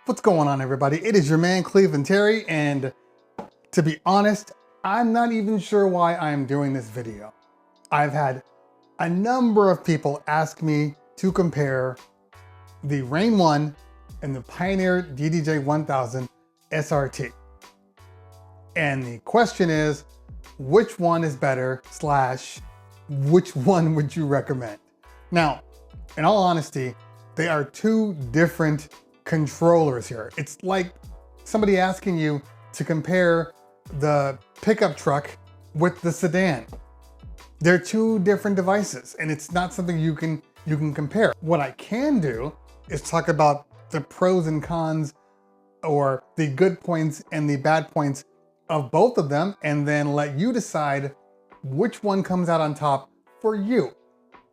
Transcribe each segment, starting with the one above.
What's going on, everybody? It is your man Cleveland Terry, and to be honest, I'm not even sure why I'm doing this video. I've had a number of people ask me to compare the Rane One and the Pioneer DDJ 1000 SRT. And the question is, which one is better, / which one would you recommend? Now, in all honesty, they are two different controllers here. It's like somebody asking you to compare the pickup truck with the sedan. They're two different devices, and it's not something you can compare. What I can do is talk about the pros and cons, or the good points and the bad points of both of them, and then let you decide which one comes out on top for you.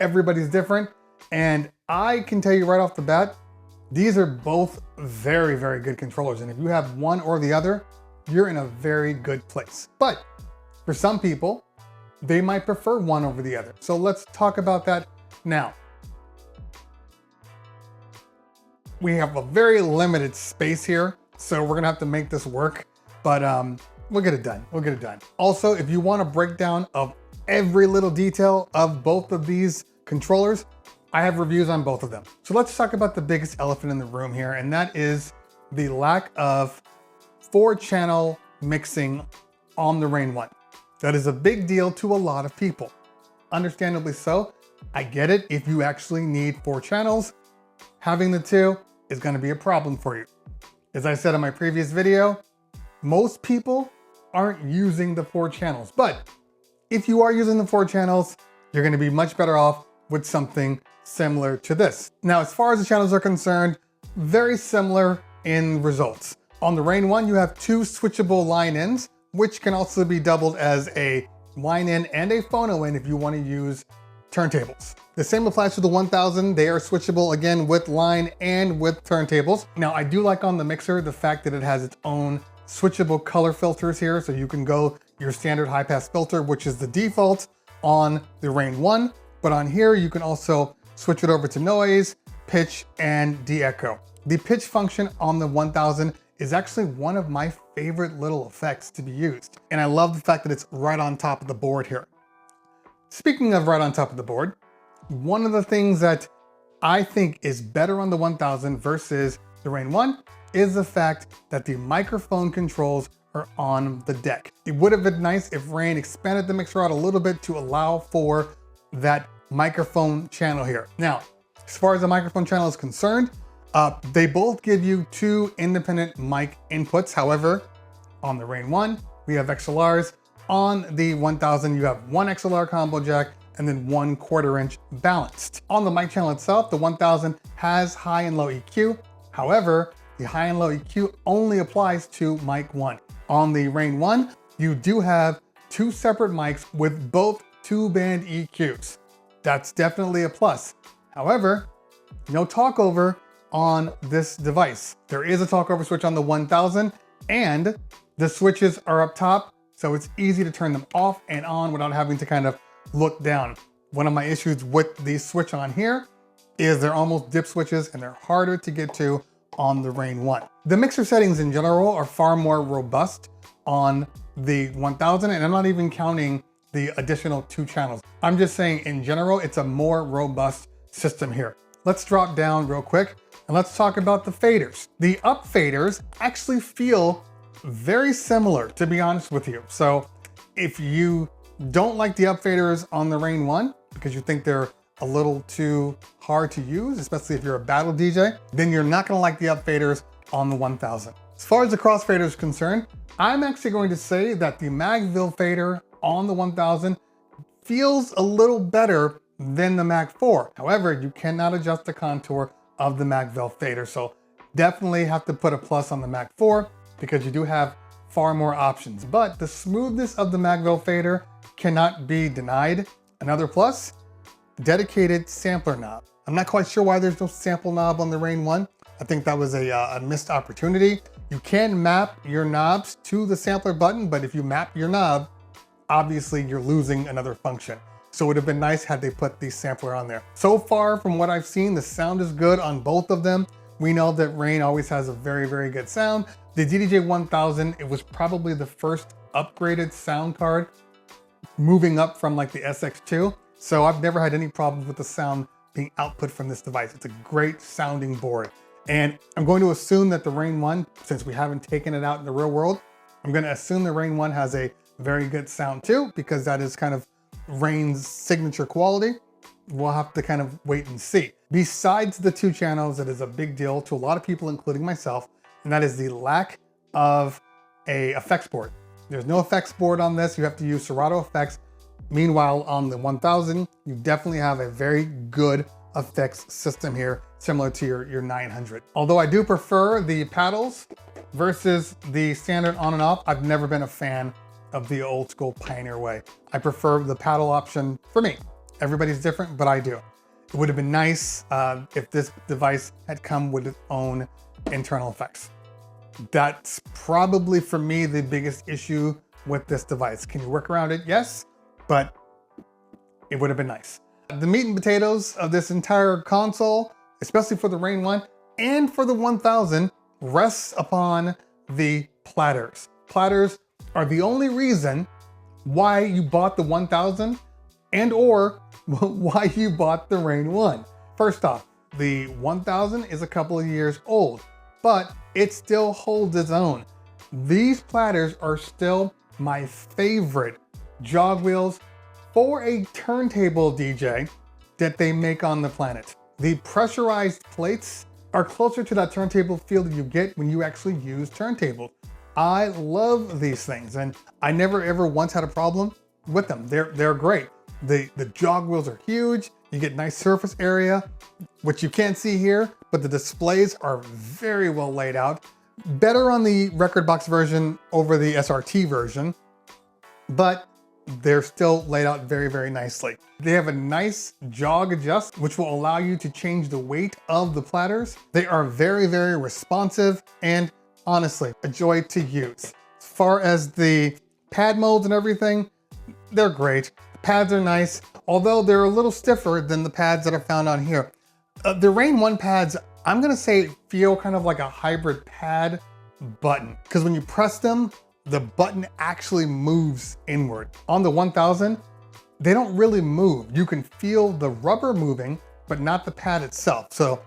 Everybody's different, and I can tell you right off the bat, these are both very, very good controllers. And if you have one or the other, you're in a very good place. But for some people, they might prefer one over the other. So let's talk about that now. We have a very limited space here, so we're gonna have to make this work, but we'll get it done. We'll get it done. Also, if you want a breakdown of every little detail of both of these controllers, I have reviews on both of them. So let's talk about the biggest elephant in the room here, and that is the lack of 4-channel mixing on the Rane One. That is a big deal to a lot of people. Understandably so. I get it. If you actually need 4 channels, having the 2 is going to be a problem for you. As I said in my previous video, most people aren't using the 4 channels, but if you are using the 4 channels, you're going to be much better off with something similar to this. Now, as far as the channels are concerned, very similar in results. On the Rane One, you have 2 switchable line ins, which can also be doubled as a line in and a phono in if you want to use turntables. The same applies to the 1000. They are switchable again with line and with turntables. Now, I do like on the mixer the fact that it has its own switchable color filters here, so you can go your standard high pass filter, which is the default on the Rane One, but on here you can also switch it over to noise, pitch, and de-echo. The pitch function on the 1000 is actually one of my favorite little effects to be used, and I love the fact that it's right on top of the board here. Speaking of right on top of the board, one of the things that I think is better on the 1000 versus the Rane One is the fact that the microphone controls are on the deck. It would have been nice if Rane expanded the mixer out a little bit to allow for that microphone channel here. Now, as far as the microphone channel is concerned, they both give you 2 independent mic inputs. However, on the Rane One, we have XLRs. On the 1000, you have 1 XLR combo jack and then 1 1/4-inch balanced. On the mic channel itself, the 1000 has high and low EQ. However, the high and low EQ only applies to mic 1. On the Rane One, you do have 2 separate mics with both 2-band EQs. That's definitely a plus. However, no talkover on this device. There is a talkover switch on the 1000, and the switches are up top, so it's easy to turn them off and on without having to kind of look down. One of my issues with the switch on here is they're almost dip switches and they're harder to get to on the Rane One. The mixer settings in general are far more robust on the 1000, and I'm not even counting the additional 2 channels. I'm just saying in general, it's a more robust system here. Let's drop down real quick and let's talk about the faders. The up faders actually feel very similar, to be honest with you. So if you don't like the up faders on the Rane One because you think they're a little too hard to use, especially if you're a battle DJ, then you're not gonna like the up faders on the 1000. As far as the crossfader is concerned, I'm actually going to say that the Magville fader on the 1000 feels a little better than the Mag 4. However, you cannot adjust the contour of the Magville fader, so definitely have to put a plus on the Mag 4 because you do have far more options. But the smoothness of the Magville fader cannot be denied. Another plus, dedicated sampler knob. I'm not quite sure why there's no sample knob on the Rane One. I think that was a missed opportunity. You can map your knobs to the sampler button, but if you map your knob, obviously you're losing another function. So it would have been nice had they put the sampler on there. So far from what I've seen, the sound is good on both of them. We know that Rane always has a very, very good sound. The DDJ 1000, it was probably the first upgraded sound card moving up from like the SX2. So I've never had any problems with the sound being output from this device. It's a great sounding board. And I'm going to assume that the Rane One, since we haven't taken it out in the real world, I'm going to assume the Rane One has a very good sound too, because that is kind of Rane's signature quality. We'll have to kind of wait and see. Besides the 2 channels, that is a big deal to a lot of people, including myself, and that is the lack of a effects board. There's no effects board on this. You have to use Serato effects. Meanwhile, on the 1000, you definitely have a very good effects system here, similar to your 900. Although I do prefer the paddles versus the standard on and off, I've never been a fan of the old school Pioneer way. I prefer the paddle option for me. Everybody's different, but I do. It would have been nice if this device had come with its own internal effects. That's probably, for me, the biggest issue with this device. Can you work around it? Yes, but it would have been nice. The meat and potatoes of this entire console, especially for the Rane One and for the 1000, rests upon the platters. Platters are the only reason why you bought the 1000 and or why you bought the Rane One. First off, the 1000 is a couple of years old, but it still holds its own. These platters are still my favorite jog wheels for a turntable DJ that they make on the planet. The pressurized plates are closer to that turntable feel that you get when you actually use turntables. I love these things, and I never ever once had a problem with them. They're great. The jog wheels are huge. You get nice surface area, which you can't see here, but the displays are very well laid out. Better on the record box version over the SRT version, but they're still laid out very, very nicely. They have a nice jog adjust, which will allow you to change the weight of the platters. They are very, very responsive and honestly, a joy to use. As far as the pad modes and everything, they're great. The pads are nice, although they're a little stiffer than the pads that are found on here. The Rane One pads, I'm gonna say feel kind of like a hybrid pad button, because when you press them, the button actually moves inward. On the 1000, they don't really move. You can feel the rubber moving, but not the pad itself. So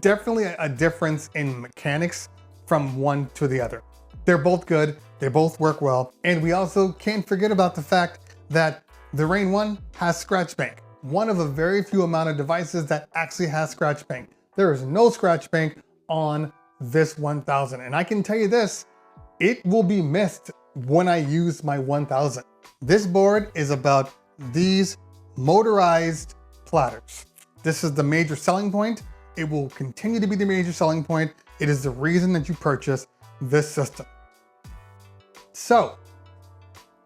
definitely a difference in mechanics from one to the other. They're both good, they both work well. And we also can't forget about the fact that the Rane One has Scratch Bank. One of a very few amount of devices that actually has Scratch Bank. There is no Scratch Bank on this 1000. And I can tell you this, it will be missed when I use my 1000. This board is about these motorized platters. This is the major selling point. It will continue to be the major selling point. It is the reason that you purchase this system. So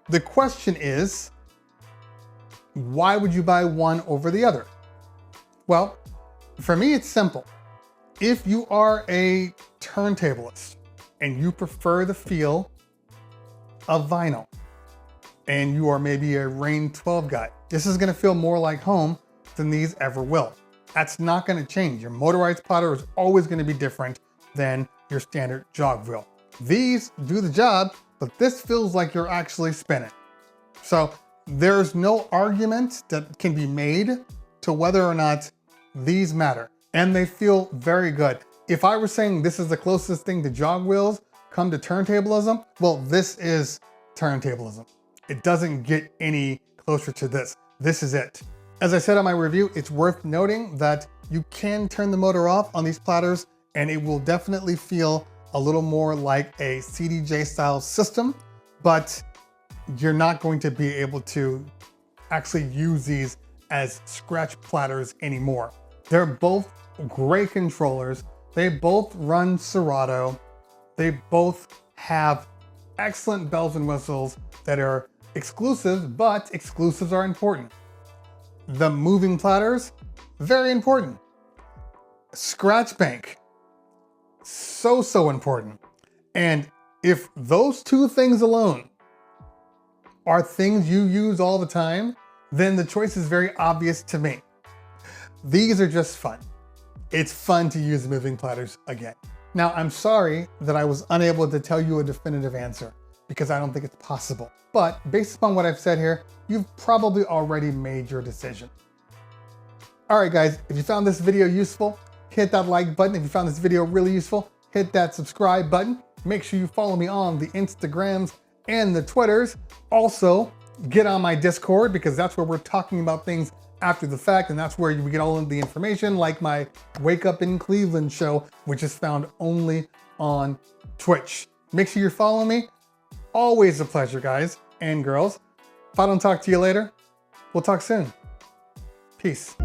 the question is, why would you buy one over the other? Well, for me, it's simple. If you are a turntablist and you prefer the feel of vinyl, and you are maybe a Rane 12 guy, this is gonna feel more like home than these ever will. That's not gonna change. Your motorized platter is always gonna be different than your standard jog wheel. These do the job, but this feels like you're actually spinning. So there's no argument that can be made to whether or not these matter. And they feel very good. If I were saying this is the closest thing to jog wheels come to turntablism, well, this is turntablism. It doesn't get any closer to this. This is it. As I said on my review, it's worth noting that you can turn the motor off on these platters and it will definitely feel a little more like a CDJ style system, but you're not going to be able to actually use these as scratch platters anymore. They're both great controllers. They both run Serato. They both have excellent bells and whistles that are exclusive, but exclusives are important. The moving platters, very important. Scratch Bank, so important. And if those two things alone are things you use all the time, then the choice is very obvious to me. These are just fun. it's fun to use moving platters again. Now, I'm sorry that I was unable to tell you a definitive answer because I don't think it's possible. But based upon what I've said here, you've probably already made your decision. All right, guys, if you found this video useful, hit that like button. If you found this video really useful, hit that subscribe button. Make sure you follow me on the Instagrams and the Twitters. Also, get on my Discord because that's where we're talking about things after the fact, and that's where we get all of the information, like my Wake Up in Cleveland show, which is found only on Twitch. Make sure you follow me. Always a pleasure, guys and girls. If I don't talk to you later, we'll talk soon. Peace.